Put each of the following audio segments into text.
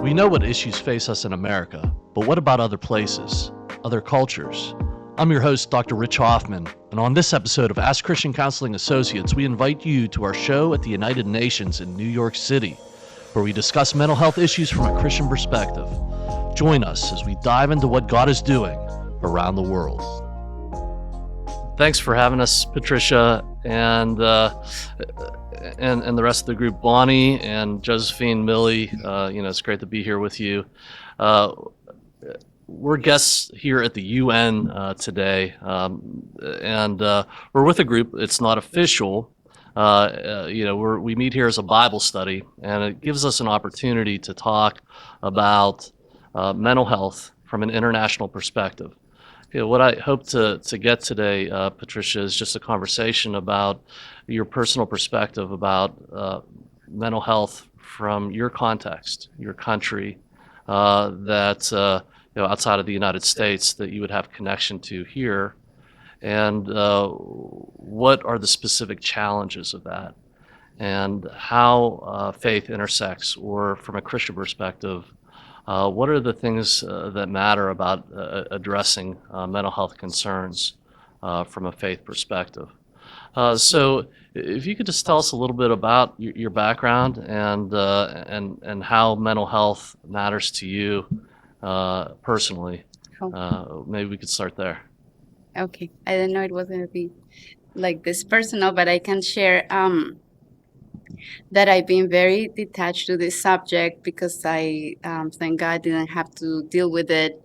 We know what issues face us in America, but what about other places, other cultures? I'm your host, Dr. Rich Hoffman, and on this episode of Ask Christian Counseling Associates, we invite you to our show at the United Nations in New York City, where we discuss mental health issues from a Christian perspective. Join us as we dive into what God is doing around the world. Thanks for having us, Patricia, and the rest of the group, Bonnie and Josephine, Millie. It's great to be here with you. We're guests here at the UN today, and we're with a group. It's not official. We meet here as a Bible study, and it gives us an opportunity to talk about mental health from an international perspective. What I hope to get today, Patricia, is just a conversation about your personal perspective about mental health from your context, your country, that outside of the United States that you would have connection to here, and what are the specific challenges of that, and how faith intersects, or from a Christian perspective, what are the things that matter about addressing mental health concerns from a faith perspective? So if you could just tell us a little bit about your background and how mental health matters to you personally. Maybe we could start there. Okay. I didn't know it was going to be like this personal, but I can share that I've been very detached to this subject because I, thank God, didn't have to deal with it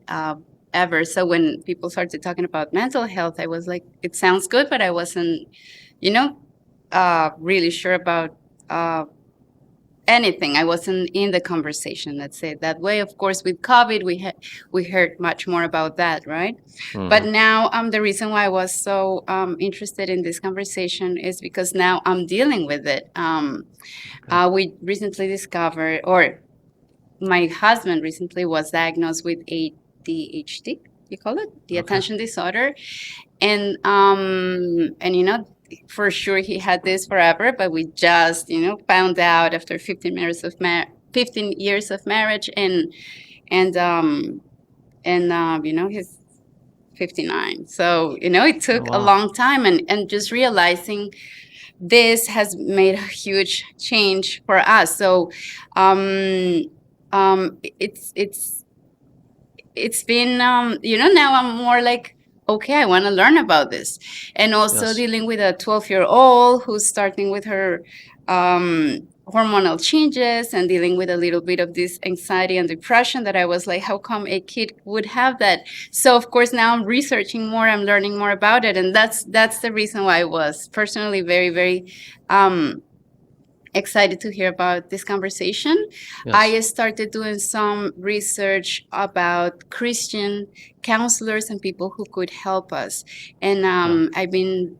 ever. So when people started talking about mental health, I was like, it sounds good, but I wasn't, really sure about anything. I wasn't in the conversation, let's say it that way. Of course, with COVID, we heard much more about that, right? Mhm. But now, the reason why I was so interested in this conversation is because now I'm dealing with it. We recently discovered, or my husband recently was diagnosed with ADHD. You call it the Okay. attention disorder, and for sure he had this forever, but we just found out after 15 years of 15 years of marriage, and he's 59. So it took Oh, a wow. long time, and just realizing this has made a huge change for us. So it's been now I'm more like, okay, I want to learn about this, and also Yes. dealing with a 12-year-old who's starting with her hormonal changes, and dealing with a little bit of this anxiety and depression that I was like, how come a kid would have that? So of course now I'm researching more, I'm learning more about it, and that's the reason why I was personally very, very excited to hear about this conversation. Yes. I started doing some research about Christian counselors and people who could help us. And I've been,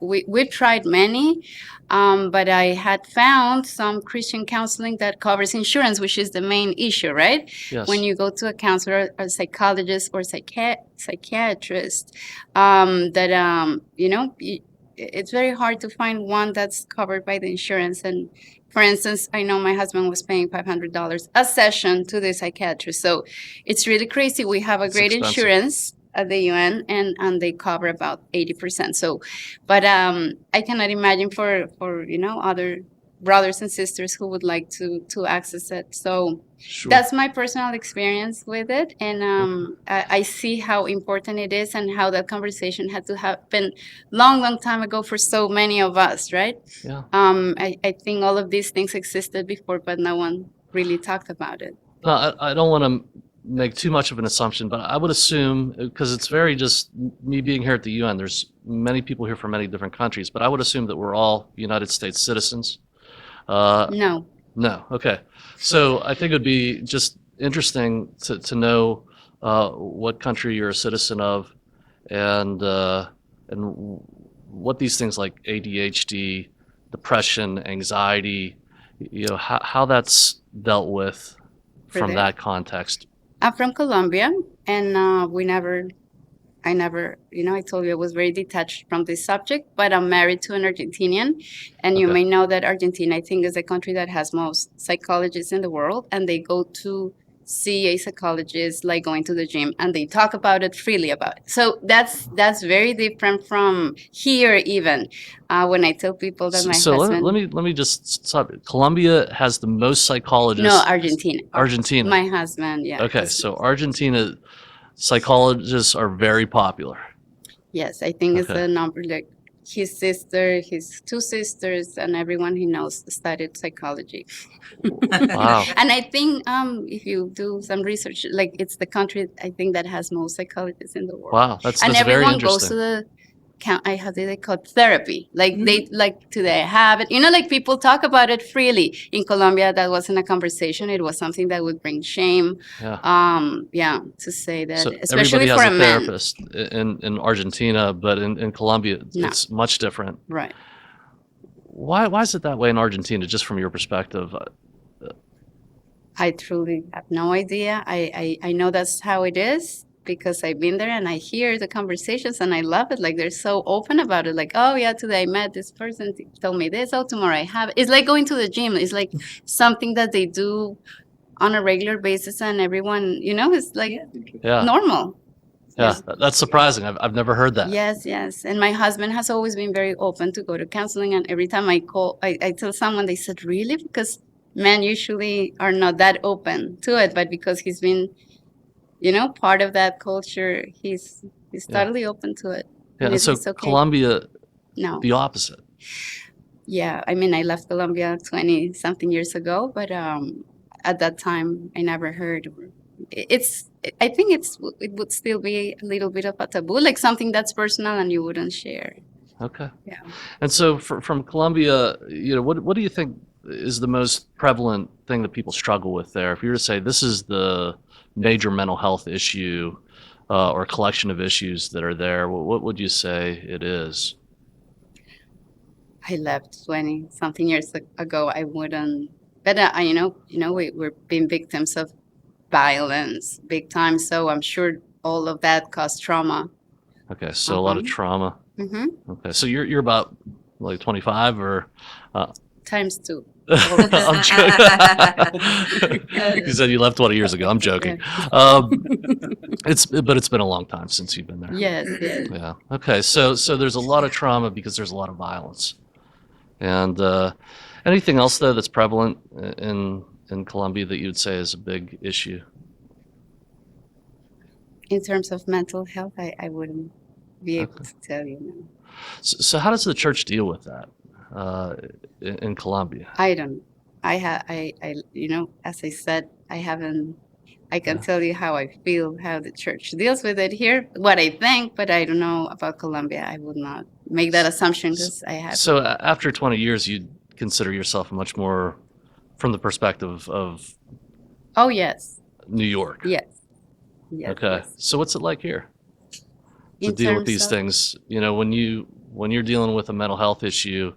we've tried many, but I had found some Christian counseling that covers insurance, which is the main issue, right? Yes. When you go to a counselor, a psychologist, or psychiatrist, it's very hard to find one that's covered by the insurance. And for instance, I know my husband was paying $500 a session to the psychiatrist. So it's really crazy. We have a It's great expensive. insurance at the UN, and they cover about 80%. So, but I cannot imagine for other brothers and sisters who would like to access it. So Sure. that's my personal experience with it, and I see how important it is, and how that conversation had to happen long time ago for so many of us, right? Yeah. I think all of these things existed before, but no one really talked about it. I don't want to make too much of an assumption, but I would assume, because it's very just me being here at the UN, there's many people here from many different countries, but I would assume that we're all United States citizens. No. No. Okay. So I think it would be just interesting to know what country you're a citizen of, and what these things like ADHD, depression, anxiety, how that's dealt with For from the- that context. I'm from Colombia, and we never I never, I told you I was very detached from this subject, but I'm married to an Argentinian. And you Okay. may know that Argentina, I think, is a country that has most psychologists in the world. And they go to see a psychologist like going to the gym, and they talk about it freely about it. So that's very different from here even. When I tell people that my So husband, let me just stop. Colombia has the most no, psychologists. Argentina. Argentina. My husband, yeah. Okay, 'cause- so Argentina psychologists are very popular. Yes, I think it's Okay. a number like his sister, his two sisters, and everyone he knows studied psychology. Wow. And I think if you do some research, like it's the country I think that has most psychologists in the world. Wow, that's And very everyone goes interesting. to the how do they call it? Therapy. Like they like do they have it? Like people talk about it freely. In Colombia, that wasn't a conversation. It was something that would bring shame. Yeah. To say that, So especially everybody for has a a man. therapist in Argentina, but in Colombia, No. it's much different. Right. Why is it that way in Argentina, just from your perspective? I truly have no idea. I know that's how it is because I've been there and I hear the conversations and I love it. Like they're so open about it. Like, oh yeah, today I met this person, told me this. Oh, tomorrow I have it. It's like going to the gym. It's like something that they do on a regular basis, and everyone, is like Yeah. normal. Yeah, that's surprising. I've never heard that. Yes, yes. And my husband has always been very open to go to counseling. And every time I call, I tell someone, they said, really? Because men usually are not that open to it. But because he's been, part of that culture, he's Yeah. totally open to it. Yeah, and so it's okay. Colombia, No. the opposite. Yeah, I mean, I left Colombia 20 something years ago, but at that time, I never heard. I think it would still be a little bit of a taboo, like something that's personal and you wouldn't share. Okay. Yeah. And so from Colombia, what do you think is the most prevalent thing that people struggle with there? If you were to say this is the major mental health issue or collection of issues that are there, what would you say it is? I left 20 something years ago. I wouldn't, but we're being victims of violence big time. So I'm sure all of that caused trauma. Okay, so a lot of trauma. Hmm. Okay, so you're about like 25 or Times two. I'm joking. You said you left 20 years ago. I'm joking. But it's been a long time since you've been there. Yes, yes. Yeah. Okay. So there's a lot of trauma because there's a lot of violence. And anything else though that's prevalent in Colombia that you would say is a big issue? In terms of mental health, I wouldn't be able to tell you now. So how does the church deal with that in Colombia? I don't. As I said, I haven't. I can tell you how I feel, how the church deals with it here, what I think, but I don't know about Colombia. I would not make that assumption because I have. So after 20 years, you'd consider yourself much more from the perspective of Oh yes, New York. yes, yes. Okay. yes. So what's it like here to In deal with terms these of- things? When you're dealing with a mental health issue,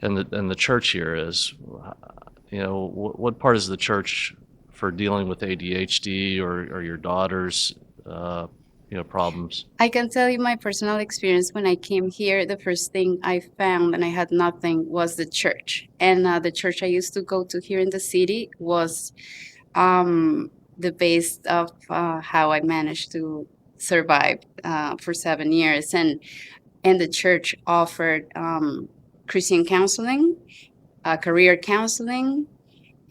and the church here is, what part is the church for dealing with ADHD or your daughter's problems? I can tell you my personal experience when I came here. The first thing I found, and I had nothing, was the church. And the church I used to go to here in the city was the base of how I managed to survive for 7 years. And the church offered Christian counseling, career counseling,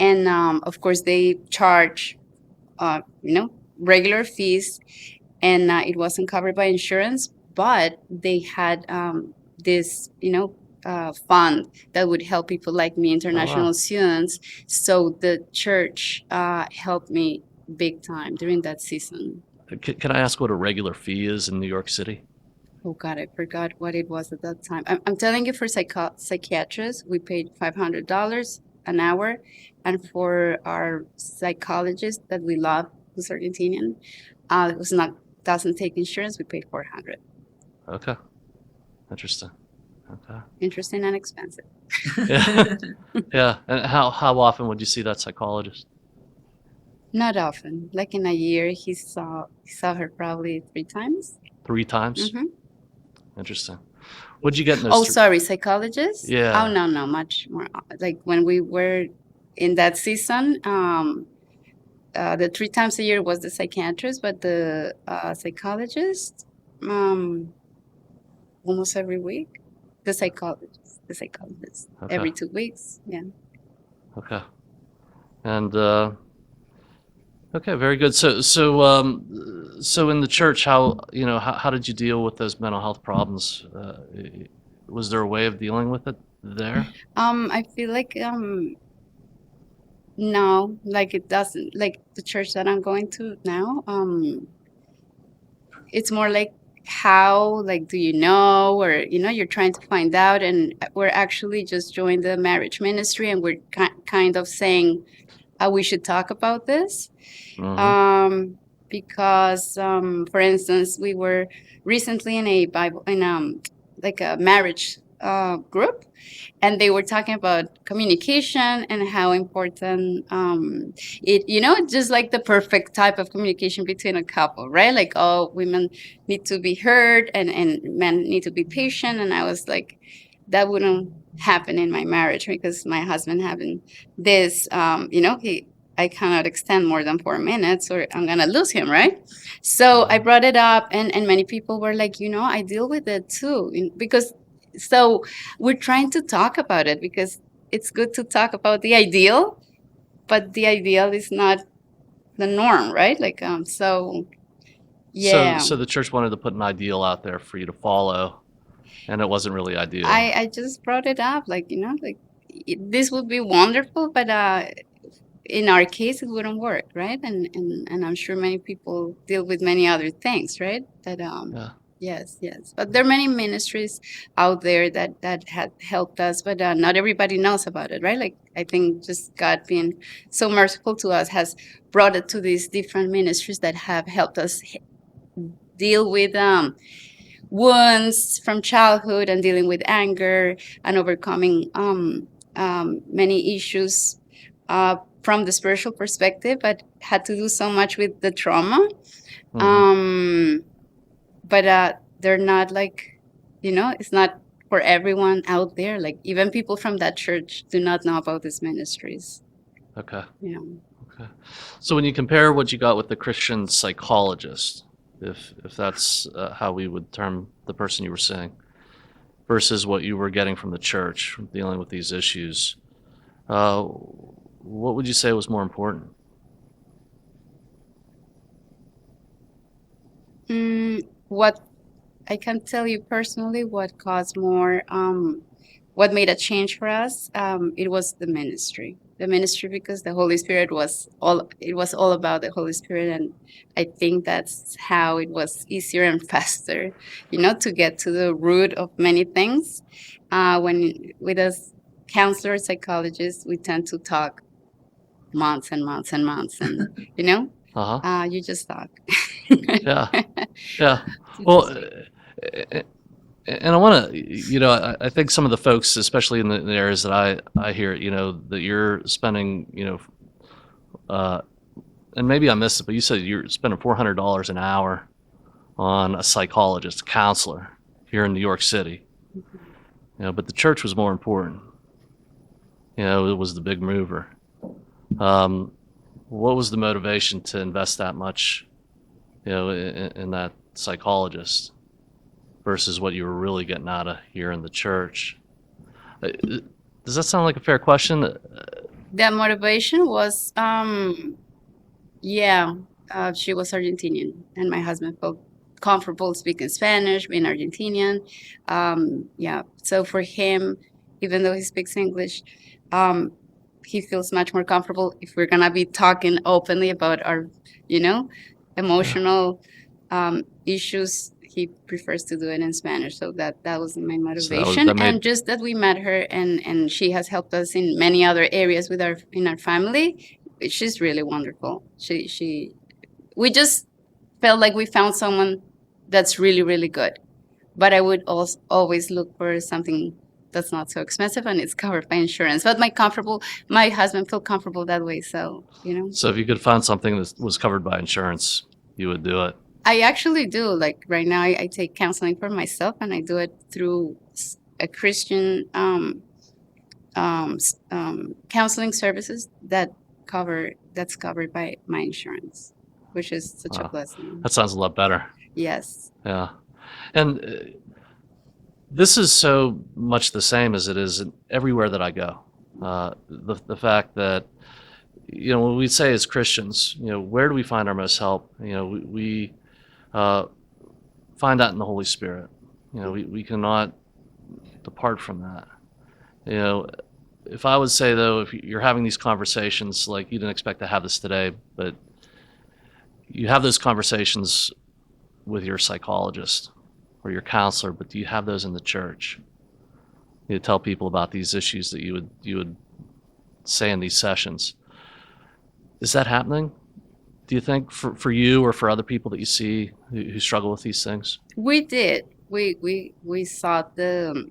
and of course they charge, regular fees, and it wasn't covered by insurance, but they had this, fund that would help people like me, international students. So the church helped me big time during that season. Can I ask what a regular fee is in New York City? Oh God, I forgot what it was at that time. I'm telling you, for psychiatrists, we paid $500 an hour, and for our psychologist that we love, who's Argentinian, doesn't take insurance, we paid $400. Okay. Interesting. Okay. Interesting and expensive. Yeah. Yeah. And how often would you see that psychologist? Not often. Like in a year, he saw her probably 3 times. 3 times? Hmm. Interesting. What'd you get in Oh, those? sorry, psychologist? Oh, Yeah. no, no, much more. Like when we were in that season, the 3 times a year was the psychiatrist, but the psychologist, um, almost every week. The psychologist, Okay. every 2 weeks. Yeah. Okay. And okay, very good. So in the church, how did you deal with those mental health problems? Was there a way of dealing with it there? I feel like no, like it doesn't like the church that I'm going to now. It's more like how, like, do you know, or you're trying to find out, and we're actually just joined the marriage ministry, and we're kind of saying we should talk about this. Mm-hmm. Because for instance, we were recently in a Bible in like a marriage group, and they were talking about communication and how important it's just like the perfect type of communication between a couple, right? Like, oh, women need to be heard, and men need to be patient. And I was like, that wouldn't happen in my marriage because my husband having this, he I cannot extend more than 4 minutes or I'm gonna lose him, right? So I brought it up, and many people were like, I deal with it too, because so we're trying to talk about it because it's good to talk about the ideal, but the ideal is not the norm, right? Like, so So yeah, the church wanted to put an ideal out there for you to follow, and it wasn't really ideal. I just brought it up, like, like this would be wonderful, but in our case, it wouldn't work, right? And I'm sure many people deal with many other things, right? That Yeah. Yes, yes. But there are many ministries out there that have helped us, but not everybody knows about it, right? Like, I think just God being so merciful to us has brought it to these different ministries that have helped us deal with wounds from childhood and dealing with anger and overcoming many issues from the spiritual perspective, but had to do so much with the trauma. Mm-hmm. But they're not like, it's not for everyone out there. Like, even people from that church do not know about these ministries. Okay. Yeah. Okay. So when you compare what you got with the Christian psychologist, if that's how we would term the person you were seeing, versus what you were getting from the church dealing with these issues, what would you say was more important? What I can tell you personally, what caused more, what made a change for us, it was the ministry. The ministry, because the Holy Spirit it was all about the Holy Spirit. And I think that's how it was easier and faster, to get to the root of many things. When with us counselors, psychologists, we tend to talk months and months and months, and Uh-huh. you just talk. Yeah. Yeah. You Well, just- and I want to, I think some of the folks, especially in the areas that I hear, that you're spending, and maybe I missed it, but you said you're spending $400 an hour on a psychologist, a counselor here in New York City. But the church was more important. It was the big mover. What was the motivation to invest that much, in that psychologist versus what you were really getting out of here in the church? Does that sound like a fair question? The motivation was, she was Argentinian, and my husband felt comfortable speaking Spanish, being Argentinian. So for him, even though he speaks English, he feels much more comfortable if we're gonna be talking openly about our, emotional issues. He prefers to do it in Spanish, so that was my motivation. that made- And just that we met her, and she has helped us in many other areas with our family. She's really wonderful. We just felt like we found someone that's really, really good. But I would also always look for something that's not so expensive and it's covered by insurance. But my husband feel comfortable that way. So, So if you could find something that was covered by insurance, you would do it. I actually do. Like right now, I take counseling for myself, and I do it through a Christian counseling services that's covered by my insurance, which is such a Wow. blessing. That sounds a lot better. Yes. Yeah. And this is so much the same as it is everywhere that I go. The fact that, when we say as Christians, where do we find our most help? We find that in the Holy Spirit. We cannot depart from that. If I would say, though, if you're having these conversations, like you didn't expect to have this today, but you have those conversations with your psychologist or your counselor, but do you have those in the church? You tell people about these issues that you would say in these sessions. Is that happening? Do you think for you or for other people that you see who struggle with these things? We did. We saw the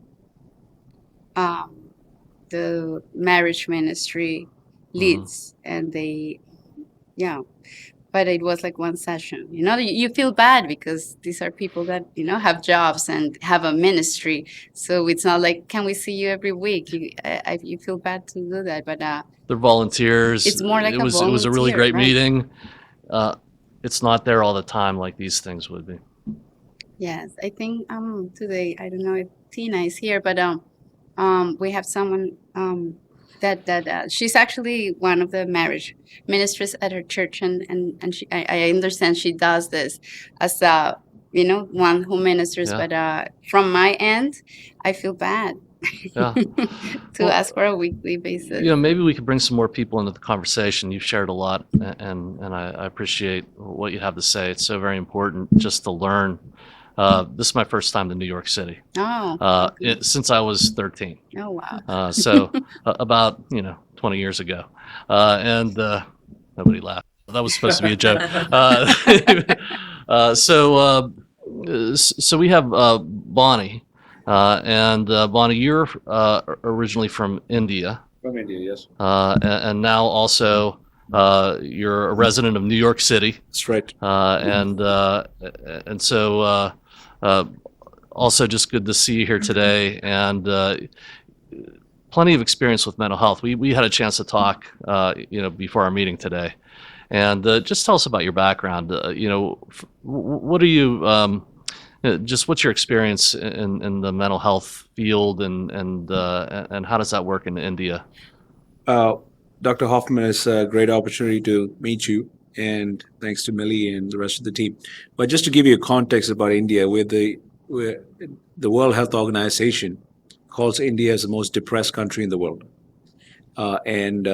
marriage ministry leads, and they, but it was like one session. You feel bad because these are people that have jobs and have a ministry, so it's not like, can we see you every week? You feel bad to do that, but they're volunteers. It's more like it was a really volunteer, great right? meeting. It's not there all the time like these things would be. yes, I think today, I don't know if Tina is here, but we have someone that she's actually one of the marriage ministers at her church, and I understand she does this as a one who ministers, Yeah. but from my end, I feel bad Yeah. to Well, ask for a weekly basis. maybe we could bring some more people into the conversation. You've shared a lot, and I appreciate what you have to say. It's so very important just to learn. This is my first time to New York City Oh, okay. since I was 13. Oh, wow. So about 20 years ago, and nobody laughed. That was supposed to be a joke. So we have Bonnie, and Bonnie, you're originally from India, From India, yes. and now also you're a resident of New York City, That's right. and so also just good to see you here today, and plenty of experience with mental health. We had a chance to talk, before our meeting today, and just tell us about your background. What are you? Just what's your experience in the mental health field, and how does that work in India? Dr. Hoffman, it's a great opportunity to meet you, and thanks to Millie and the rest of the team. But just to give you a context about India, where the World Health Organization calls India as the most depressed country in the world. And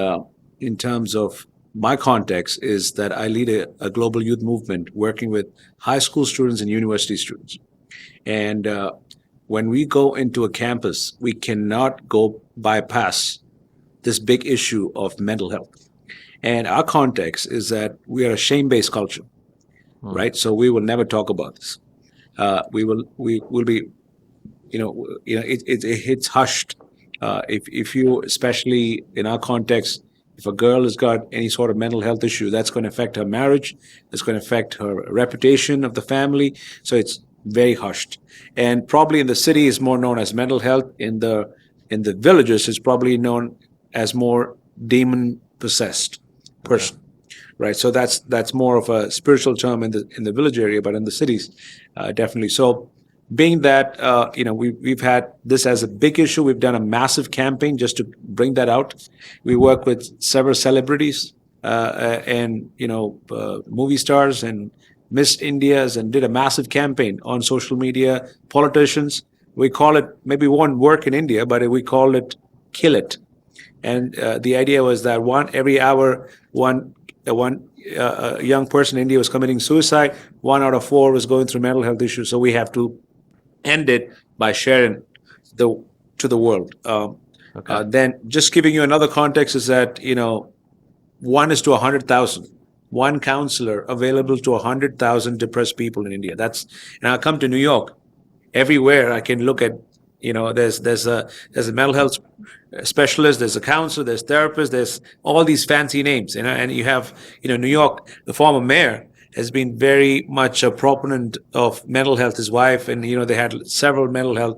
in terms of my context is that I lead a global youth movement working with high school students and university students. And when we go into a campus, we cannot go bypass this big issue of mental health. And our context is that we are a shame-based culture, right? So we will never talk about this. We will be, it's hushed. If you, especially in our context, if a girl has got any sort of mental health issue, that's going to affect her marriage. It's going to affect her reputation of the family. So it's very hushed. And probably in the city is more known as mental health. In the villages, it's probably known as more demon possessed person, right? So that's more of a spiritual term in the village area, but in the cities, definitely. So being that we've had this as a big issue, we've done a massive campaign just to bring that out. We work with several celebrities and movie stars and Miss Indias, and did a massive campaign on social media. Politicians, we call it, maybe won't work in India, but we call it Kill It. And the idea was that every hour, one young person in India was committing suicide. 1 out of 4 was going through mental health issues. So we have to end it by sharing to the world. Then just giving you another context is that 1 is to 100,000. One counselor available to 100,000 depressed people in India. And I come to New York. Everywhere I can look at There's a mental health specialist, there's a counselor, there's therapist, there's all these fancy names, and you have, New York, the former mayor has been very much a proponent of mental health. His wife, and they had several mental health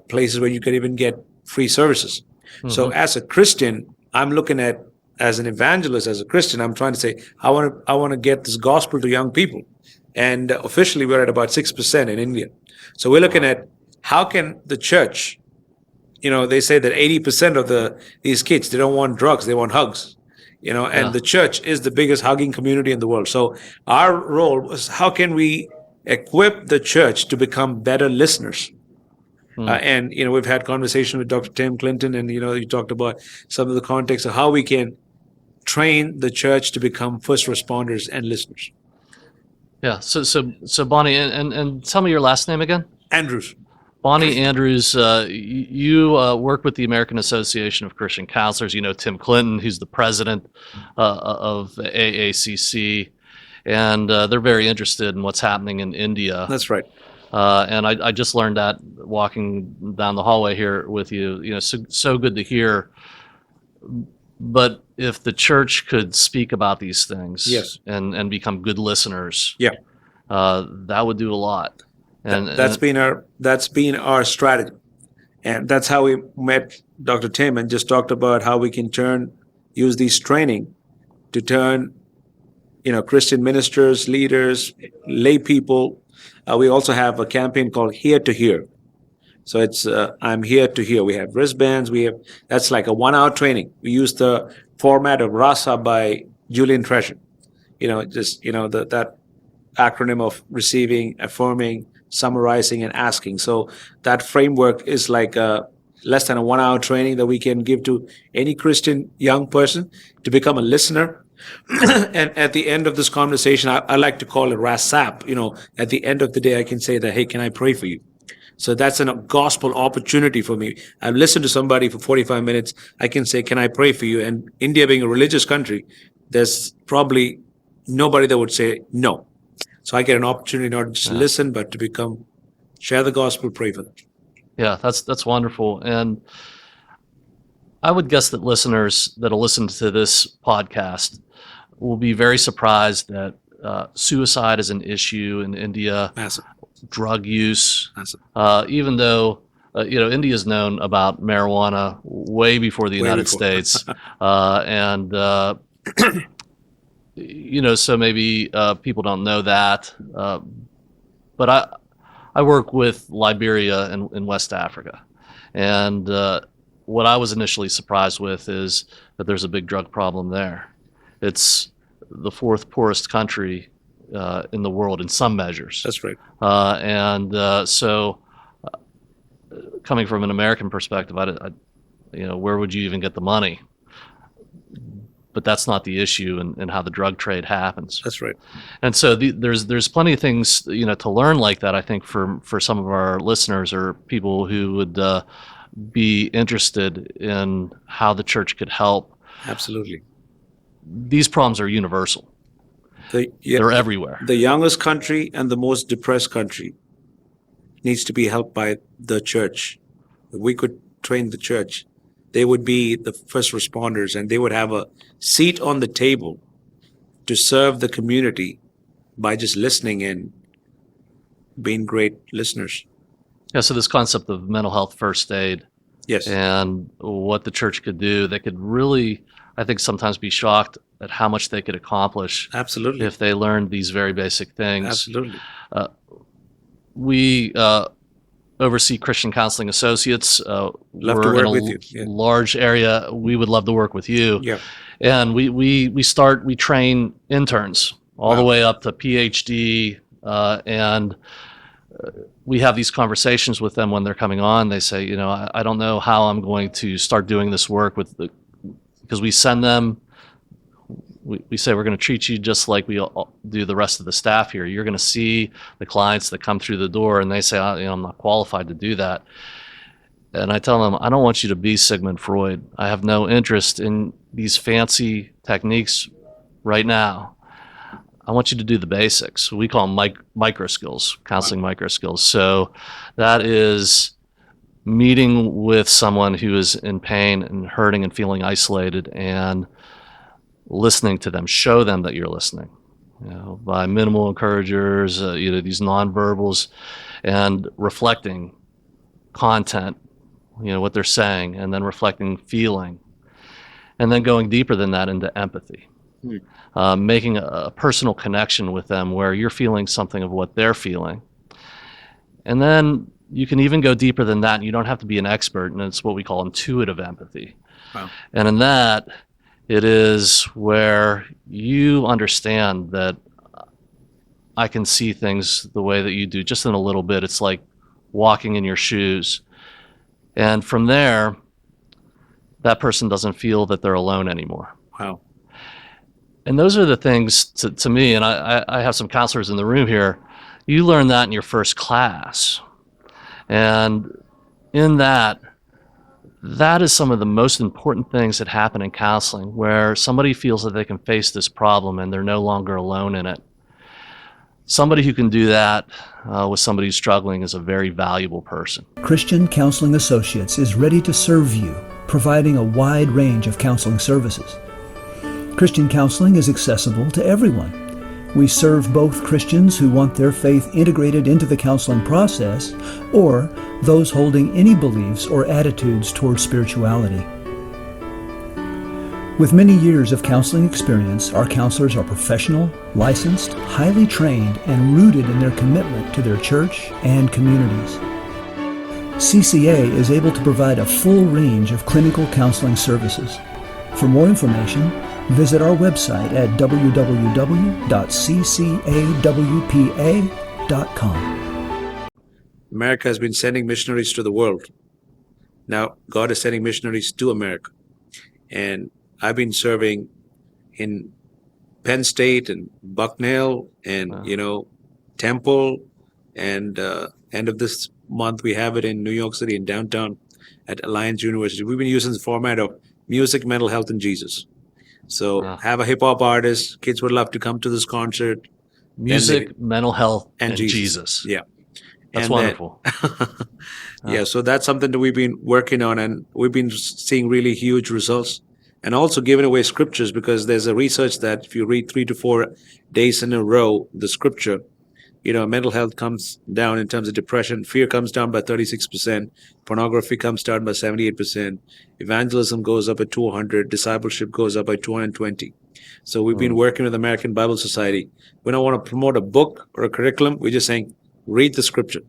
places where you could even get free services. So as a Christian, I'm looking at, as an evangelist, as a Christian, I'm trying to say, I want to get this gospel to young people. And officially, we're at about 6% in India. So we're looking at how can the church, they say that 80% of these kids, they don't want drugs, they want hugs. And the church is the biggest hugging community in the world. So our role was, how can we equip the church to become better listeners? And we've had conversation with Dr. Tim Clinton, and you talked about some of the context of how we can train the church to become first responders and listeners. Yeah. So Bonnie, and tell me your last name again. Andrews. Bonnie Andrews, you work with the American Association of Christian Counselors. You know Tim Clinton, who's the president of AACC, and they're very interested in what's happening in India. That's right. And I just learned that walking down the hallway here with you. So good to hear. But if the church could speak about these things, yes, and become good listeners, yeah, that would do a lot. And that's been our strategy, and that's how we met Dr. Tim and just talked about how we can use these training to turn, Christian ministers, leaders, lay people. We also have a campaign called Here to Hear. So it's I'm here to hear. We have wristbands. That's like a 1-hour training. We use the format of RASA by Julian Treasure. That acronym of receiving, affirming, summarizing, and asking. So that framework is like less than a 1-hour training that we can give to any Christian young person to become a listener. And at the end of this conversation, I like to call it RASAP. At the end of the day, I can say that, hey, can I pray for you? So that's a gospel opportunity for me. I've listened to somebody for 45 minutes. I can say, can I pray for you? And India being a religious country, there's probably nobody that would say no. So I get an opportunity not to just listen, but to share the gospel, pray for them. Yeah, that's wonderful. And I would guess that listeners that'll listen to this podcast will be very surprised that suicide is an issue in India. Massive. Drug use, Massive. Even though India is known about marijuana way before the United States, and so maybe people don't know that. But I work with Liberia in West Africa, and what I was initially surprised with is that there's a big drug problem there. It's the fourth poorest country in the world in some measures. That's right. So coming from an American perspective, where would you even get the money? But that's not the issue in how the drug trade happens. That's right. And so there's plenty of things to learn like that. I think for some of our listeners or people who would be interested in how the church could help. Absolutely. These problems are universal. They're everywhere. The youngest country and the most depressed country needs to be helped by the church. If we could train the church, they would be the first responders, and they would have a seat on the table to serve the community by just listening and being great listeners. Yeah, so this concept of mental health first aid, yes, and what the church could do, they could really, I think, sometimes be shocked at how much they could accomplish. Absolutely. If they learned these very basic things. Absolutely. We oversee Christian Counseling Associates. Love to work with you. Yeah. Large area. We would love to work with you. Yeah. And we train interns all the way up to PhD, and we have these conversations with them when they're coming on. They say, I don't know how I'm going to start doing this work because we send them. We say we're going to treat you just like we do the rest of the staff here. You're going to see the clients that come through the door, and they say, I'm not qualified to do that. And I tell them, I don't want you to be Sigmund Freud. I have no interest in these fancy techniques right now. I want you to do the basics. We call them micro skills, counseling micro skills. So that is meeting with someone who is in pain and hurting and feeling isolated and listening to them, show them that you're listening, by minimal encouragers, these nonverbals, and reflecting content, what they're saying, and then reflecting feeling, and then going deeper than that into empathy. Making a personal connection with them where you're feeling something of what they're feeling. And then you can even go deeper than that, and you don't have to be an expert, and it's what we call intuitive empathy. Wow. And in that, it is where you understand that I can see things the way that you do, just in a little bit. It's like walking in your shoes. And from there, that person doesn't feel that they're alone anymore. Wow. And those are the things to me, and I have some counselors in the room here, you learn that in your first class. And in that is some of the most important things that happen in counseling, where somebody feels that they can face this problem and they're no longer alone in it. Somebody who can do that with somebody who's struggling is a very valuable person. Christian Counseling Associates is ready to serve you, providing a wide range of counseling services. Christian counseling is accessible to everyone. We serve both Christians who want their faith integrated into the counseling process, or those holding any beliefs or attitudes toward spirituality. With many years of counseling experience, our counselors are professional, licensed, highly trained, and rooted in their commitment to their church and communities. CCA is able to provide a full range of clinical counseling services. For more information, visit our website at www.ccawpa.com. America has been sending missionaries to the world. Now, God is sending missionaries to America. And I've been serving in Penn State and Bucknell and, Temple. And end of this month, we have it in New York City in downtown at Alliance University. We've been using the format of music, mental health, and Jesus. So have a hip hop artist. Kids would love to come to this concert. Music, mental health, and Jesus. Yeah. That's And wonderful. Yeah, so that's something that we've been working on, and we've been seeing really huge results. And also giving away scriptures, because there's a research that if you read 3 to 4 days in a row, the scripture, mental health comes down in terms of depression. Fear comes down by 36%. Pornography comes down by 78%. Evangelism goes up by 200. Discipleship goes up by 220. So we've been working with American Bible Society. We don't want to promote a book or a curriculum. We're just saying, read the scripture.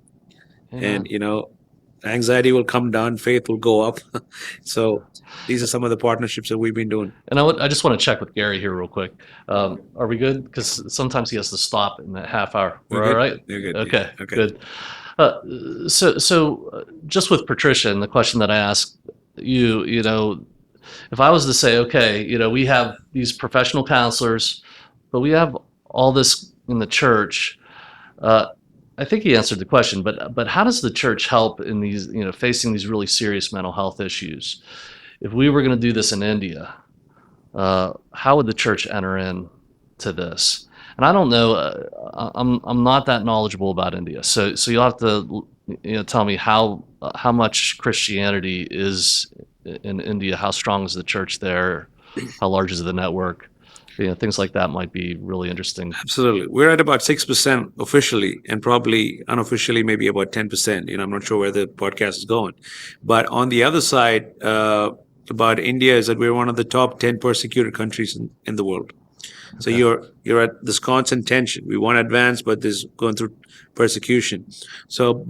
Amen. And, anxiety will come down, faith will go up. So these are some of the partnerships that we've been doing. And I just want to check with Gary here real quick. Are we good? Because sometimes he has to stop in that half hour. We're all right? You're good. Okay, Okay. good. So just with Patricia and the question that I asked you, if I was to say, okay, we have these professional counselors, but we have all this in the church, I think he answered the question, but how does the church help in these, facing these really serious mental health issues? If we were going to do this in India, how would the church enter in to this? And I don't know, I'm not that knowledgeable about India, so you'll have to tell me how much Christianity is in India, how strong is the church there, how large is the network? Things like that might be really interesting. Absolutely. We're at about 6% officially, and probably unofficially maybe about 10%. I'm not sure where the podcast is going. But on the other side, about India is that we're one of the top 10 persecuted countries in the world. So you're at this constant tension. We want to advance, but there's going through persecution. So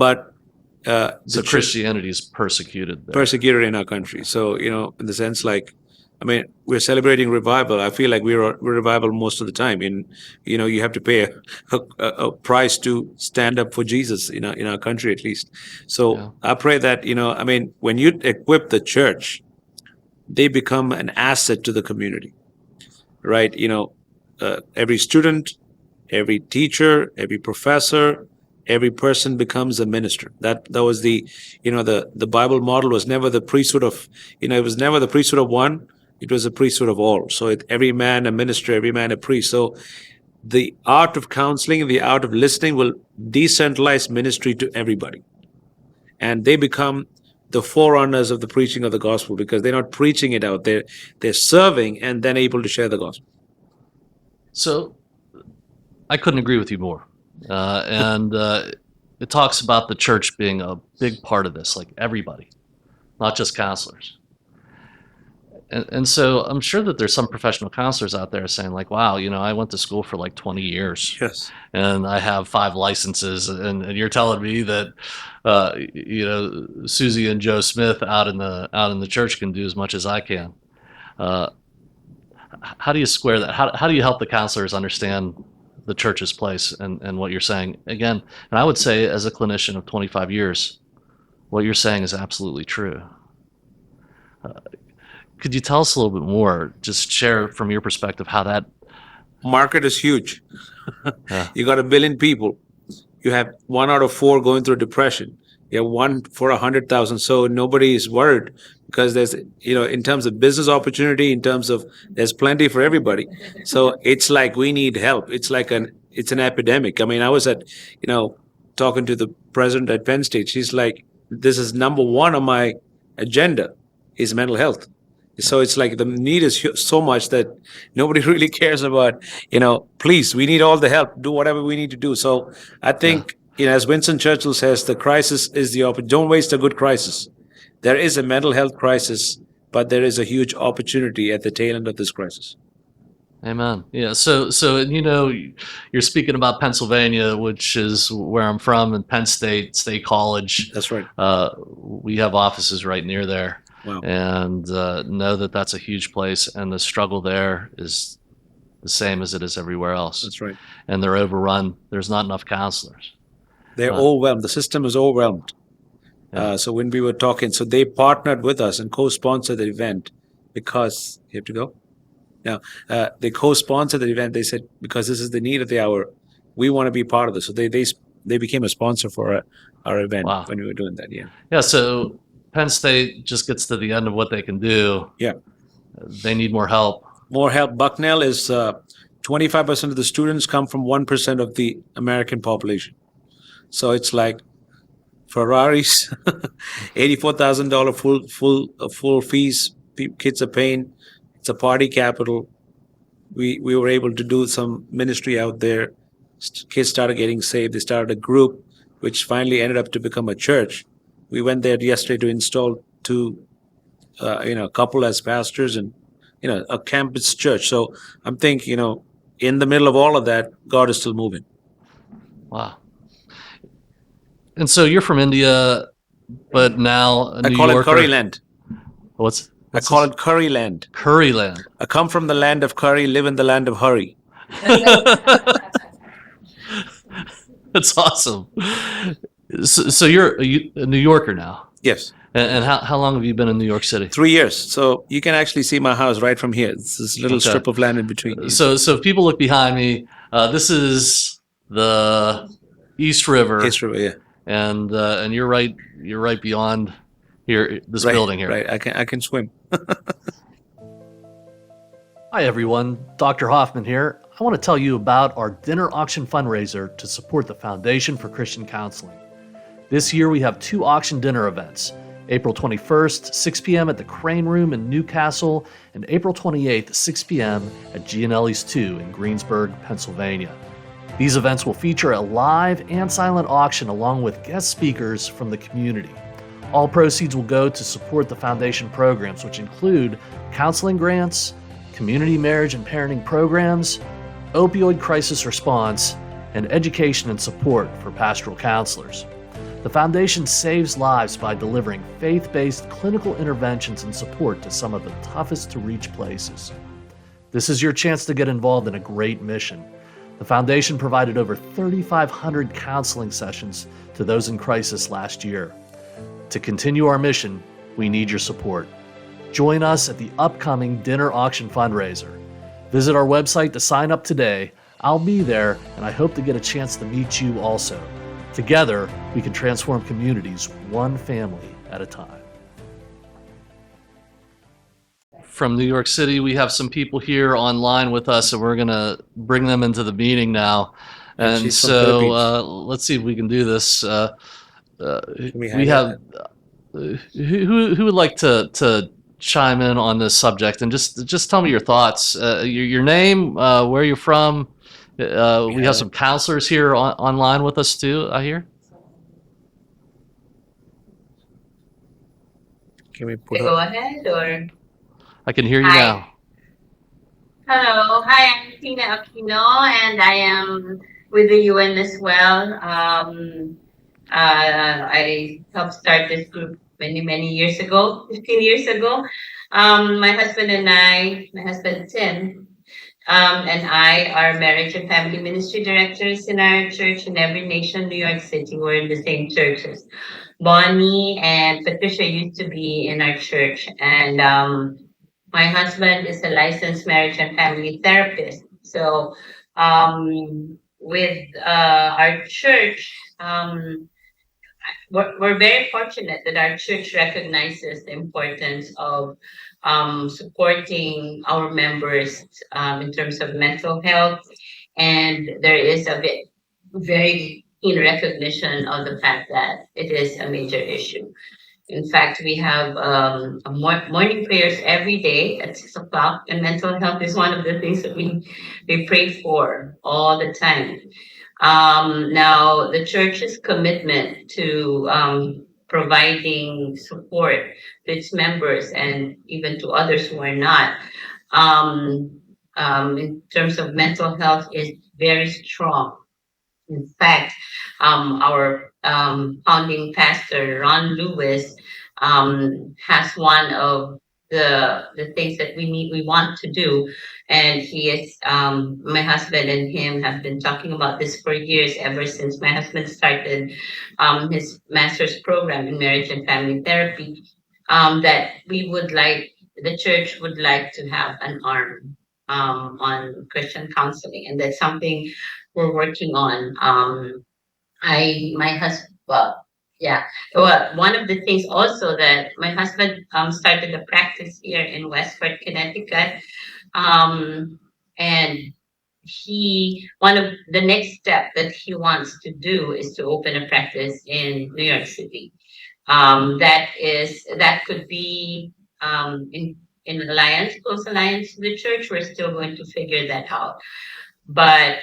Christianity is persecuted there. Persecuted in our country. So, in the sense we're celebrating revival. I feel like we're revival most of the time. And, you have to pay a price to stand up for Jesus in our country, at least. So Yeah. I pray that, when you equip the church, they become an asset to the community, right? Every student, every teacher, every professor, every person becomes a minister. That was the Bible model was never the priesthood of, it was never the priesthood of one. It was a priesthood of all. So every man a minister, every man a priest. So the art of counseling and the art of listening will decentralize ministry to everybody. And they become the forerunners of the preaching of the gospel, because they're not preaching it out. They're serving and then able to share the gospel. So I couldn't agree with you more. And it talks about the church being a big part of this, like everybody, not just counselors. And so I'm sure that there's some professional counselors out there saying like, wow, I went to school for like 20 years Yes. and I have 5 licenses, and you're telling me that, Susie and Joe Smith out in the church can do as much as I can. How do you square that? How do you help the counselors understand the church's place and what you're saying? Again, and I would say as a clinician of 25 years, what you're saying is absolutely true. Could you tell us a little bit more? Just share from your perspective how that. Market is huge. Yeah. You got 1 billion people. You have 1 out of 4 going through depression. You have 1 for 100,000. So nobody is worried because there's, in terms of business opportunity, in terms of there's plenty for everybody. So it's like we need help. It's like it's an epidemic. I mean, I was talking to the president at Penn State. She's like, this is number 1 on my agenda is mental health. So it's like the need is so much that nobody really cares about, please, we need all the help, do whatever we need to do. So I think, as Winston Churchill says, the crisis is the opportunity. Don't waste a good crisis. There is a mental health crisis, but there is a huge opportunity at the tail end of this crisis. Amen. Yeah. So you're speaking about Pennsylvania, which is where I'm from, and Penn State College. That's right. We have offices right near there. Wow. And know that that's a huge place, and the struggle there is the same as it is everywhere else. That's right. And they're overrun. There's not enough counselors. They're overwhelmed. The system is overwhelmed. Yeah. So when we were talking, so they partnered with us and co-sponsored the event because you have to go. Now they co-sponsored the event. They said because this is the need of the hour, we want to be part of this. So they became a sponsor for our event. Wow. When we were doing that. Yeah. Yeah. So Penn State just gets to the end of what they can do. Yeah. They need more help. More help. Bucknell is 25% of the students come from 1% of the American population. So it's like Ferraris, $84,000 full fees. Kids are paying. It's a party capital. We were able to do some ministry out there. Kids started getting saved. They started a group, which finally ended up to become a church. We went there yesterday to install 2, a couple as pastors and, a campus church. So I'm thinking, in the middle of all of that, God is still moving. Wow. And so you're from India, but now I call it Curryland. What's I call it Curryland. Curryland. I come from the land of curry, live in the land of hurry. That's awesome. So you're a New Yorker now. Yes. And how long have you been in New York City? 3 years. So you can actually see my house right from here. It's this little strip of land in between. So if people look behind me, this is the East River. East River, yeah. And you're right beyond here, this building here. Right. I can swim. Hi everyone, Dr. Hoffman here. I want to tell you about our dinner auction fundraiser to support the Foundation for Christian Counseling. This year we have 2 auction dinner events, April 21st, 6 p.m. at the Crane Room in Newcastle, and April 28th, 6 p.m. at Gianelli's 2 in Greensburg, Pennsylvania. These events will feature a live and silent auction along with guest speakers from the community. All proceeds will go to support the Foundation programs, which include counseling grants, community marriage and parenting programs, opioid crisis response, and education and support for pastoral counselors. The Foundation saves lives by delivering faith-based clinical interventions and support to some of the toughest to reach places. This is your chance to get involved in a great mission. The Foundation provided over 3,500 counseling sessions to those in crisis last year. To continue our mission, we need your support. Join us at the upcoming dinner auction fundraiser. Visit our website to sign up today. I'll be there, and I hope to get a chance to meet you also. Together, we can transform communities one family at a time. From New York City, we have some people here online with us, and we're going to bring them into the meeting now. And she's from so Philippines. let's see if we can do this. We hang have who would like to chime in on this subject and just tell me your thoughts, your name, where you're from. We have some counselors here online with us too, I hear. Can we put Go her? ahead or I can hear you Hi. now. hello. Hi, I'm Tina Aquino and I am with the UN as well. I helped start this group many years ago, 15 years ago. My husband and my husband Tim, and I are marriage and family ministry directors in our church in Every Nation, New York City. We're in the same churches. Bonnie and Patricia used to be in our church, and my husband is a licensed marriage and family therapist. So, with our church, we're very fortunate that our church recognizes the importance of supporting our members in terms of mental health, and there is a very keen recognition of the fact that it is a major issue. In fact, we have morning prayers every day at 6 o'clock, and mental health is one of the things that we pray for all the time. Now, the church's commitment to providing support to its members and even to others who are not, in terms of mental health, is very strong. In fact, our founding pastor, Ron Lewis, has one of the things that we want to do, and he is my husband and him have been talking about this for years, ever since my husband started his master's program in marriage and family therapy. That we would like the church would like to have an arm on Christian counseling, and that's something we're working on. My husband, well, yeah. Well, one of the things also that my husband started a practice here in Westford, Connecticut, and one of the next step that he wants to do is to open a practice in New York City. That could be in alliance, close alliance to the church. We're still going to figure that out. But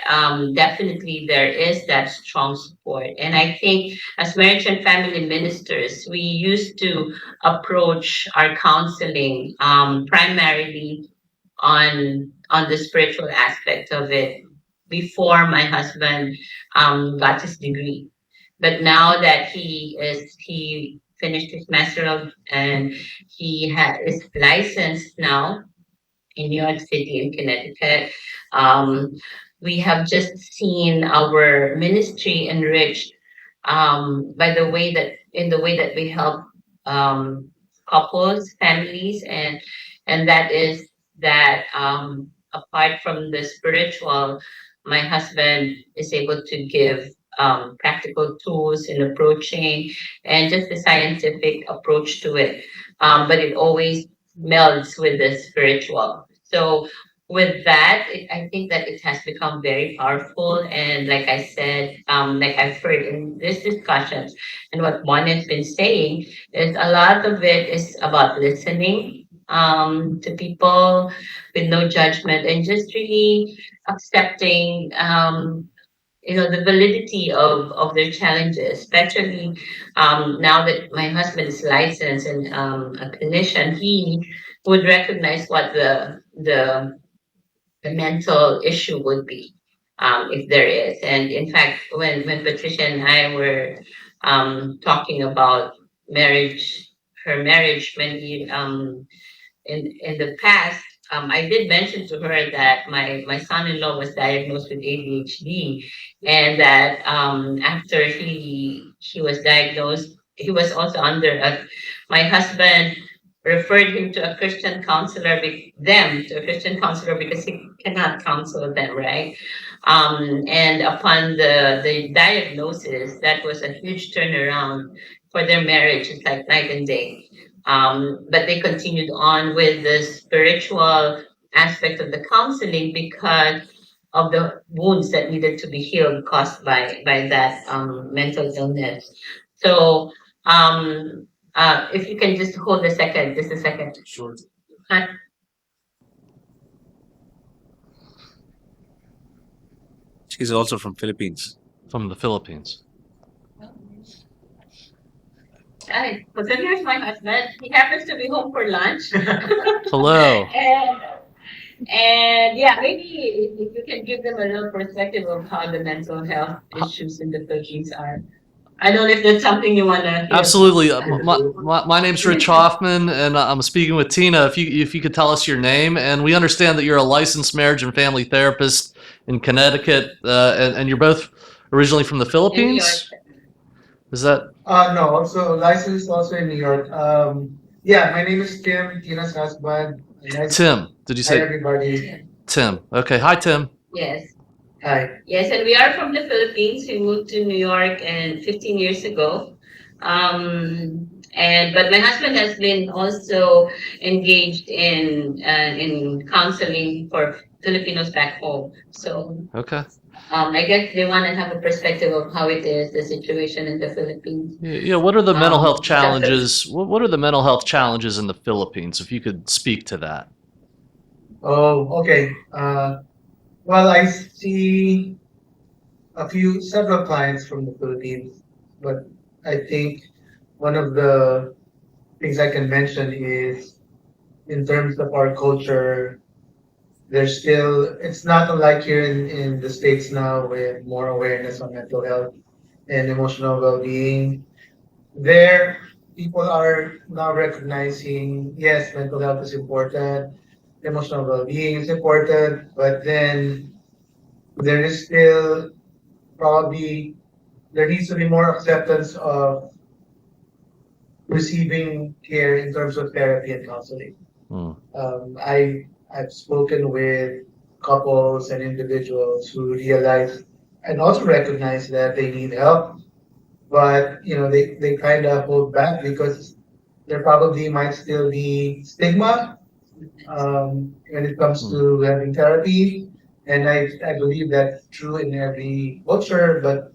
definitely there is that strong support. And I think as marriage and family ministers, we used to approach our counseling primarily on the spiritual aspect of it before my husband got his degree. But now that he finished his master's and is licensed now in New York City and Connecticut. We have just seen our ministry enriched by the way that we help couples, families, and that is that apart from the spiritual, my husband is able to give practical tools in approaching and just the scientific approach to it. But it always melds with the spiritual. So with that, I think that it has become very powerful. And like I said, like I've heard in this discussions, and what Juan has been saying, is a lot of it is about listening to people with no judgment and just really accepting the validity of their challenges, especially now that my husband is licensed and a clinician. He would recognize what the mental issue would be, if there is. And in fact, when Patricia and I were talking about her marriage many in the past, I did mention to her that my son-in-law was diagnosed with ADHD, and that after he was diagnosed, he was also my husband referred him to a Christian counselor, to a Christian counselor, because he cannot counsel them, right? And upon the diagnosis, that was a huge turnaround for their marriage. It's like night and day. But they continued on with the spiritual aspect of the counseling because of the wounds that needed to be healed caused by that mental illness. So If you can just hold a second, just a second. Sure. Huh? She's also from Philippines. From the Philippines. Hi, so here's my husband. He happens to be home for lunch. Hello. And yeah, maybe if you can give them a little perspective of how the mental health issues in the Philippines are. I don't know if that's something you want to. Absolutely. My name's Rich Hoffman, and I'm speaking with Tina. If you could tell us your name, and we understand that you're a licensed marriage and family therapist in Connecticut, and you're both originally from the Philippines. Is that No, also licensed also in New York. Yeah, my name is Tim, Tina's husband. Nice. Tim? Did you Hi, say everybody. Tim? Okay. Hi, Tim. Yes. Hi. Yes, and we are from the Philippines. We moved to New York and 15 years ago. But my husband has been also engaged in counseling for Filipinos back home. So Okay. I guess they want to have a perspective of how it is, the situation in the Philippines. Yeah. What are the mental health Just challenges? What are the mental health challenges in the Philippines? If you could speak to that. Oh, okay. Well, I see several clients from the Philippines, but I think one of the things I can mention is in terms of our culture, it's not unlike here in the States now with more awareness on mental health and emotional well-being. There, people are now recognizing, yes, mental health is important, emotional well-being is important, but then there is still probably there needs to be more acceptance of receiving care in terms of therapy and counseling. Hmm. I've spoken with couples and individuals who realize and also recognize that they need help, but they kind of hold back because there probably might still be stigma when it comes to having therapy, and I believe that's true in every culture. But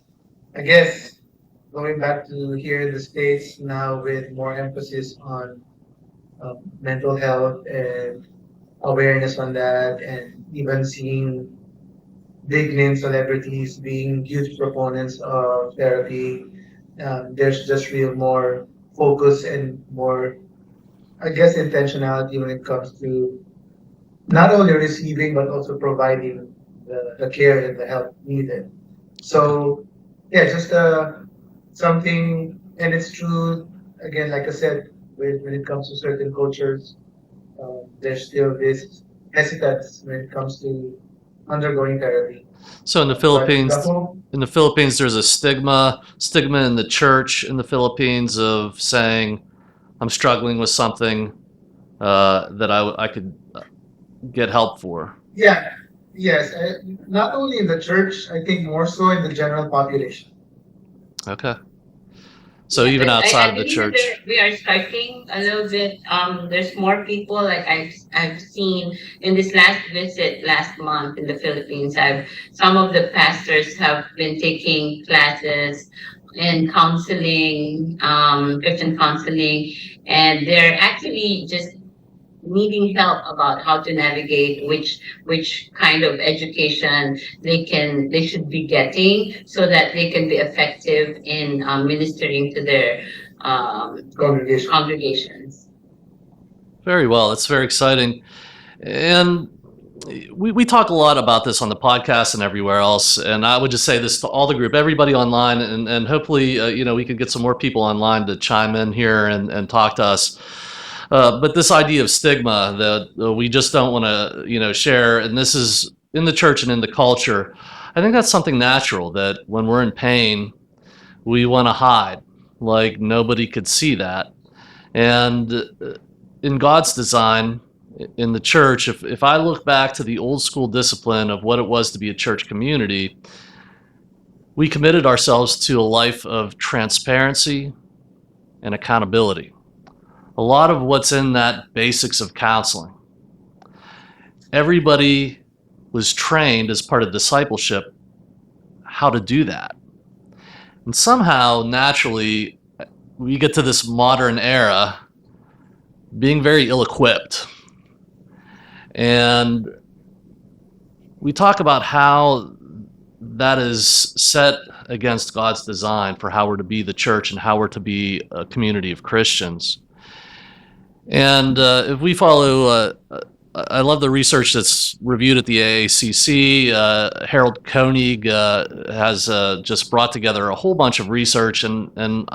I guess going back to here in the States now with more emphasis on mental health and awareness on that, and even seeing big name celebrities being huge proponents of therapy, there's just real more focus and more, I guess, intentionality when it comes to not only receiving but also providing the care and the help needed. So yeah, just something, and it's true again, like I said, when it comes to certain cultures, there's still this hesitance when it comes to undergoing therapy. So in the But Philippines, the whole, there's a stigma in the church in the Philippines of saying, I'm struggling with something that I could get help for. yeah, yes, not only in the church, I think more so in the general population. Okay. So even But outside I of the believe church. we are starting a little bit. There's more people like I've seen in this last visit last month in the Philippines. Some of the pastors have been taking classes in counseling, Christian counseling, and they're actually just needing help about how to navigate which kind of education they should be getting so that they can be effective in ministering to their Congregation. congregations. Very well. It's very exciting. And we talk a lot about this on the podcast and everywhere else. And I would just say this to all the group, everybody online, and hopefully, we could get some more people online to chime in here and talk to us. But this idea of stigma that we just don't want to, share, and this is in the church and in the culture, I think that's something natural that when we're in pain, we want to hide, like nobody could see that. And in God's design, in the church, if I look back to the old school discipline of what it was to be a church community, we committed ourselves to a life of transparency and accountability. A lot of what's in that basics of counseling. Everybody was trained as part of discipleship how to do that. And somehow, naturally, we get to this modern era being very ill-equipped. And we talk about how that is set against God's design for how we're to be the church and how we're to be a community of Christians. And if we follow, I love the research that's reviewed at the AACC. Harold Koenig has just brought together a whole bunch of research, and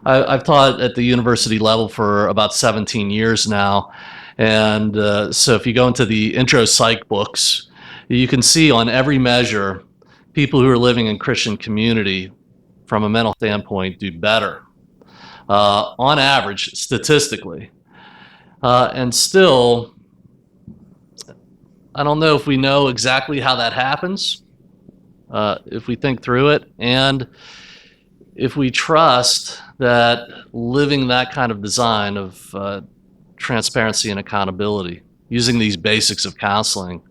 I've taught at the university level for about 17 years now. And so if you go into the intro psych books, you can see on every measure, people who are living in Christian community from a mental standpoint do better, on average, statistically. And still, I don't know if we know exactly how that happens, if we think through it, and if we trust that living that kind of design of transparency and accountability, using these basics of counseling,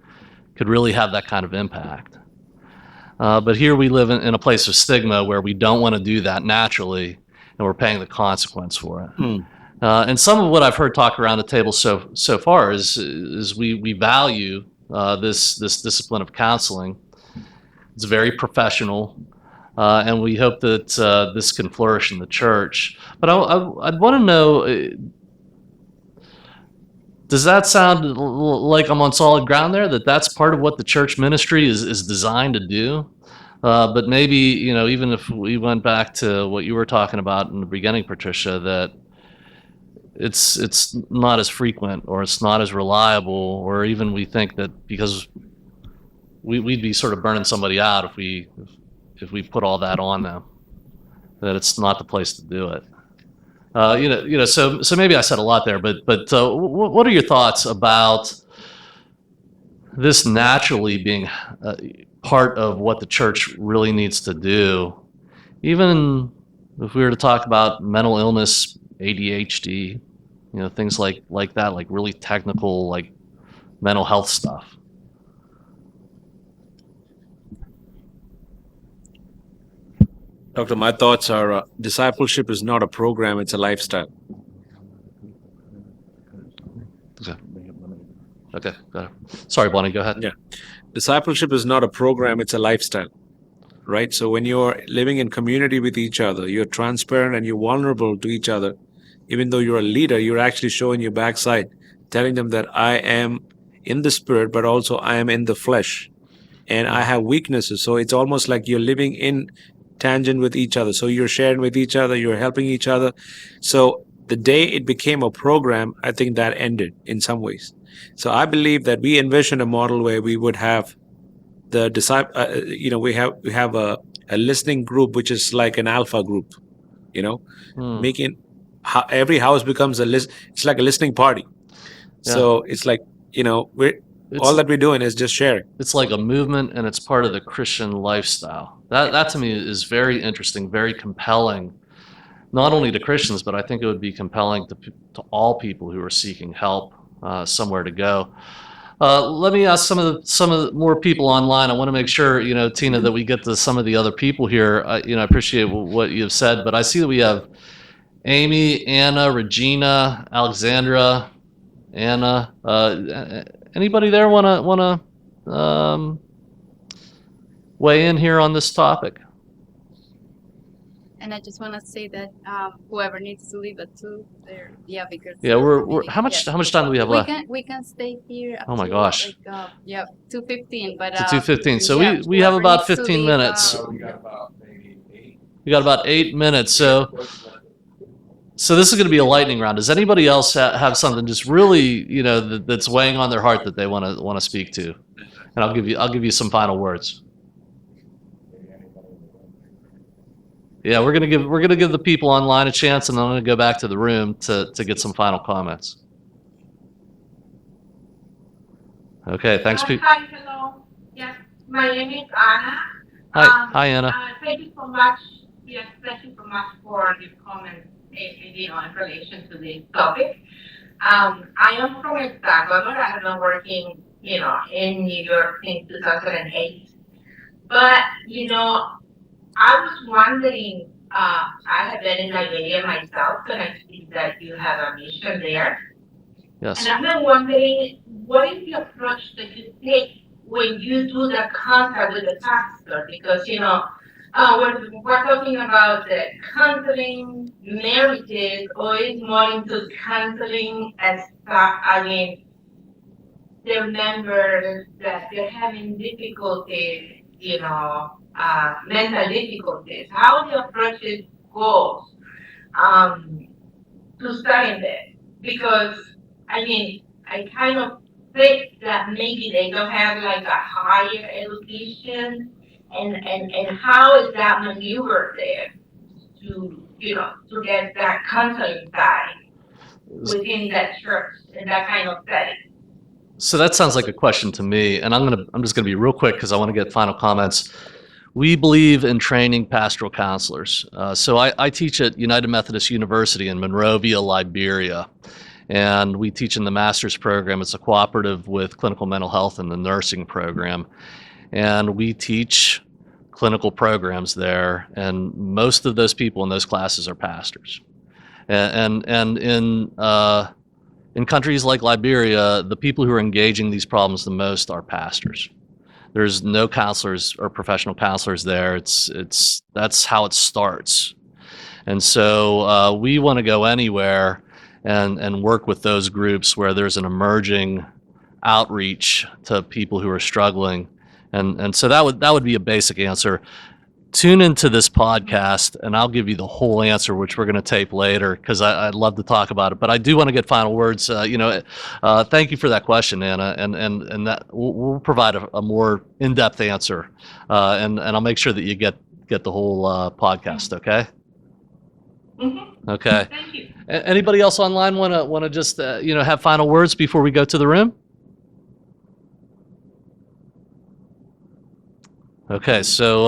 could really have that kind of impact. But here we live in a place of stigma where we don't want to do that naturally, and we're paying the consequence for it. And some of what I've heard talk around the table so far is we value this discipline of counseling. It's very professional, and we hope that this can flourish in the church. But I'd want to know, does that sound like I'm on solid ground there, that that's part of what the church ministry is designed to do? But maybe, even if we went back to what you were talking about in the beginning, Patricia, that it's not as frequent, or it's not as reliable, or even we think that because we'd be sort of burning somebody out if we put all that on them, that it's not the place to do it. So maybe I said a lot there, but what are your thoughts about this naturally being part of what the church really needs to do, even if we were to talk about mental illness, ADHD, things like that, like really technical, like mental health stuff? Doctor, my thoughts are discipleship is not a program, it's a lifestyle. Okay, got it. Sorry, Bonnie, go ahead. Yeah. Discipleship is not a program, it's a lifestyle, right? So when you're living in community with each other, you're transparent and you're vulnerable to each other. Even though you're a leader, you're actually showing your backside, telling them that I am in the spirit, but also I am in the flesh, and I have weaknesses. So it's almost like you're living in tangent with each other. So you're sharing with each other, you're helping each other. So the day it became a program, I think that ended in some ways. So I believe that we envisioned a model where we would have the we have a listening group, which is like an alpha group, making every house becomes it's like a listening party. Yeah. So it's like, all that we're doing is just sharing. It's like a movement, and it's part of the Christian lifestyle. That to me is very interesting, very compelling, not only to Christians, but I think it would be compelling to all people who are seeking help, somewhere to go. Let me ask some of the more people online. I want to make sure, Tina, that we get to some of the other people here. I appreciate what you've said, but I see that we have Amy, Anna, Regina, Alexandra, Anna. Anybody there want to weigh in here on this topic? And I just want to say that whoever needs to leave at 2, because we're how much time do we have left? We can stay here. Oh my gosh. 2:15, but to 2:15. So we have about 15 minutes. We got about 8 minutes. So this is going to be a lightning round. Does anybody else have something just really, that's weighing on their heart that they want to speak to? And I'll give you some final words. Yeah, we're gonna give the people online a chance, and then I'm gonna go back to the room to get some final comments. Okay, thanks, people. Hi, hello. Yes, my name is Anna. Hi, Anna. Thank you so much. Yes, thank you so much for your comments, in relation to this topic. I am from El Salvador. I have been working, in New York since 2008. But, I was wondering, I have been in Liberia myself, and I see that you have a mission there. Yes. And I'm wondering, what is the approach that you take when you do the contact with the pastor? Because, when we're talking about the counseling marriages, or is more into counseling as, their members that they're having difficulties, mental difficulties, how the approaches goes to studying that. Because, I kind of think that maybe they don't have like a higher education, and how is that maneuver there to get that counseling side within that church in that kind of setting? So that sounds like a question to me, and I'm just gonna be real quick because I want to get final comments. We believe in training pastoral counselors. So I teach at United Methodist University in Monrovia, Liberia, and we teach in the master's program. It's a cooperative with clinical mental health and the nursing program, and we teach clinical programs there, and most of those people in those classes are pastors. And in countries like Liberia, the people who are engaging these problems the most are pastors. There's no counselors or professional counselors there. That's how it starts. And so we want to go anywhere and work with those groups where there's an emerging outreach to people who are struggling. And so that would be a basic answer. Tune into this podcast and I'll give you the whole answer, which we're going to tape later because I'd love to talk about it. But I do want to get final words. Thank you for that question, Anna, and that we'll provide a more in-depth answer, and I'll make sure that you get the whole podcast. Okay. Mm-hmm. Okay. Thank you. Anybody else online want to just have final words before we go to the room? Okay, so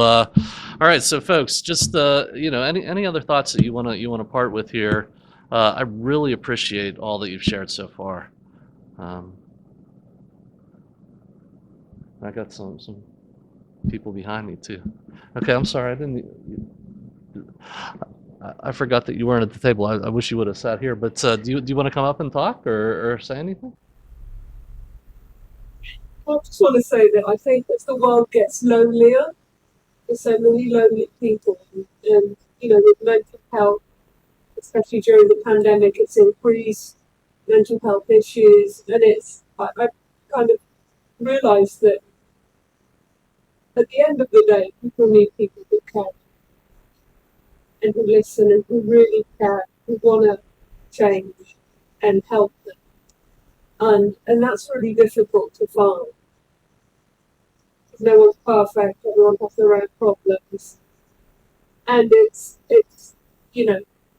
all right, so folks, just any other thoughts that you want to part with here? I really appreciate all that you've shared so far. I got some people behind me too. Okay, I'm sorry, I forgot that you weren't at the table. I wish you would have sat here. But do you want to come up and talk or say anything? I just want to say that I think as the world gets lonelier, there's so many lonely people, and with mental health, especially during the pandemic, it's increased mental health issues, and I kind of realised that at the end of the day, people need people who care and who listen and who really care, who want to change and help them. And that's really difficult to find. No one's perfect, everyone has their own problems. And it's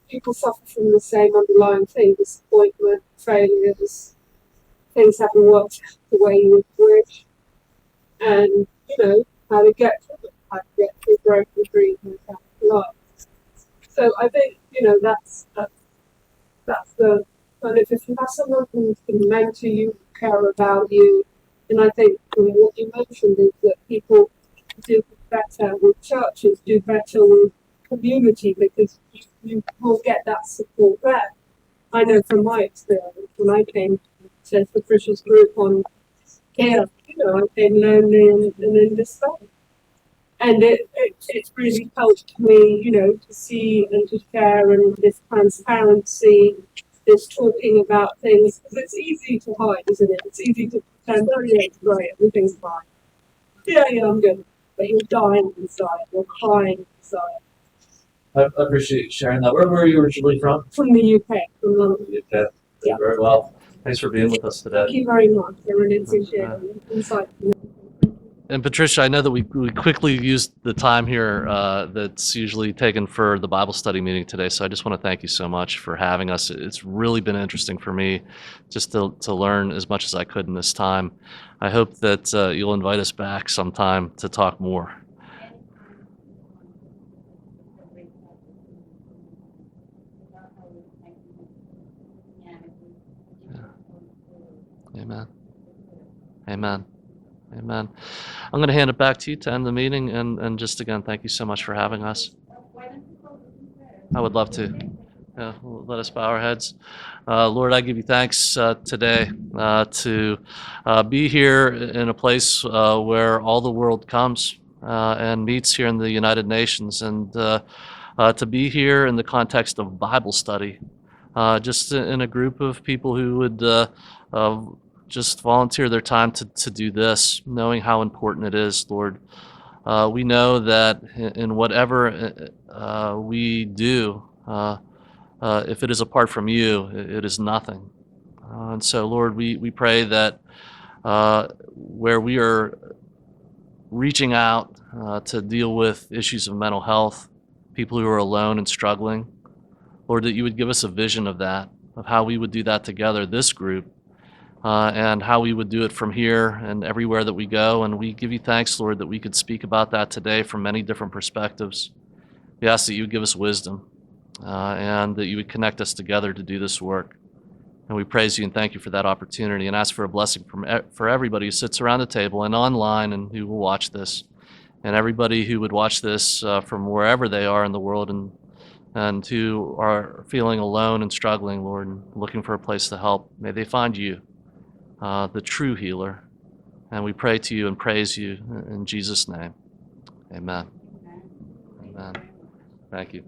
people suffer from the same underlying thing, disappointment, failures, things haven't worked out the way you would wish. And, how to get through it, how to get through broken dreams and life. So I think, that's the kind of, if you have someone who can mentor you, care about you, and I think what you mentioned is that people do better with churches, do better with community, because you will get that support there. I know from my experience, when I came to Patricia's group on care, I came lonely and in despair. And it's really helped me, to see and to share, and this transparency, this talking about things, because it's easy to hide, isn't it? It's easy to pretend, oh yeah, it's great, everything's fine. Yeah, I'm good. But you're dying inside, you're crying inside. I appreciate you sharing that. Where were you originally from? From the UK, from London. UK. Yeah. Very well. Thanks for being with us today. Thank you very much. I really appreciate it. Insight. And Patricia, I know that we quickly used the time here that's usually taken for the Bible study meeting today, so I just want to thank you so much for having us. It's really been interesting for me just to learn as much as I could in this time. I hope that you'll invite us back sometime to talk more. Amen. Amen. Amen. I'm going to hand it back to you to end the meeting. And just again, thank you so much for having us. I would love to. Yeah, let us bow our heads. Lord, I give you thanks today to be here in a place where all the world comes and meets here in the United Nations, and to be here in the context of Bible study, just in a group of people who would just volunteer their time to do this, knowing how important it is, Lord. We know that in whatever we do, if it is apart from you, it is nothing. And so, Lord, we pray that where we are reaching out to deal with issues of mental health, people who are alone and struggling, Lord, that you would give us a vision of that, of how we would do that together, this group, and how we would do it from here and everywhere that we go. And we give you thanks, Lord, that we could speak about that today from many different perspectives. We ask that you would give us wisdom and that you would connect us together to do this work. And we praise you and thank you for that opportunity, and ask for a blessing for everybody who sits around the table and online and who will watch this, and everybody who would watch this from wherever they are in the world, and who are feeling alone and struggling, Lord, and looking for a place to help. May they find you, the true healer. And we pray to you and praise you in Jesus' name. Amen. Amen. Thank you.